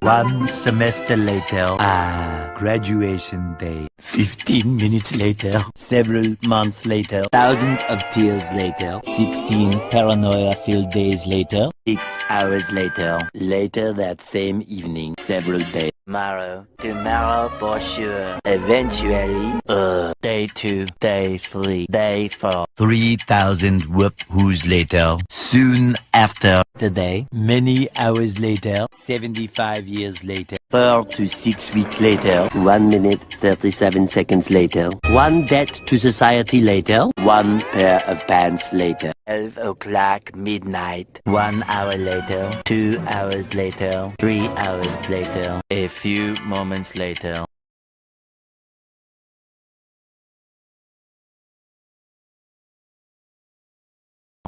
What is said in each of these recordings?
1 semester later. Graduation day. 15 minutes later. Several months later. Thousands of tears later. 16 paranoia-filled days later. 6 hours later. Later that same evening. Several days. Tomorrow for sure. Eventually. Day 2. Day 3. Day 4. 3,000 wup-poos later. Soon after. Today. Many hours later. 75 years later. 4 to 6 weeks later. 1 minute 37 seconds later. 1 debt to society later. 1 pair of pants later. 12 o'clock midnight. 1 hour later. 2 hours later. 3 hours later. A few moments later.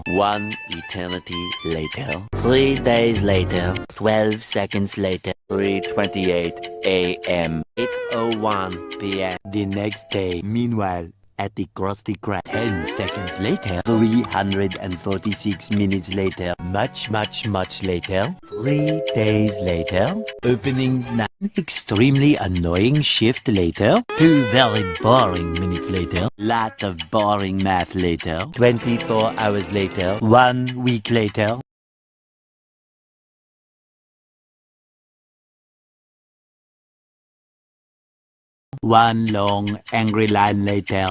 1 eternity later. 3 days later. 12 seconds later. 3:28 a.m. 8:01 p.m. The next day. Meanwhile, at the krusty krab. 10 seconds later. 346 minutes later. Much later. 3 days later. Opening night. Extremely annoying shift later. 2 very boring minutes later. Lot of boring math later. 24 hours later. 1 week later. 1 long angry line later.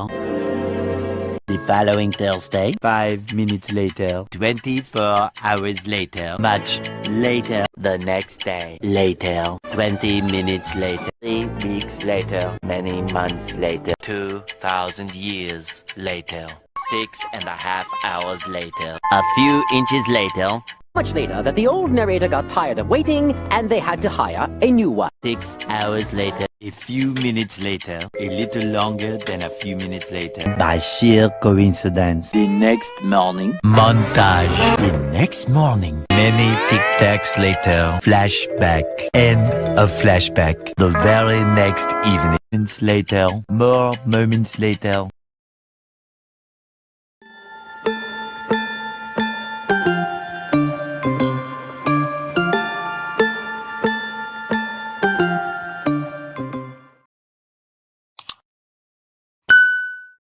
The following Thursday. 5 minutes later. 24 hours later. Much later. The next day. Later. 20 minutes later. 3 weeks later. Many months later. 2,000 years later. 6.5 hours later. A few inches later. Much later that the old narrator got tired of waiting and they had to hire a new one. 6 hours later. A few minutes later. A little longer than a few minutes later. By sheer coincidence. The next morning. Montage. The next morning. Many tic-tacs later. Flashback. End of flashback. The very next evening. Moments later. More moments later.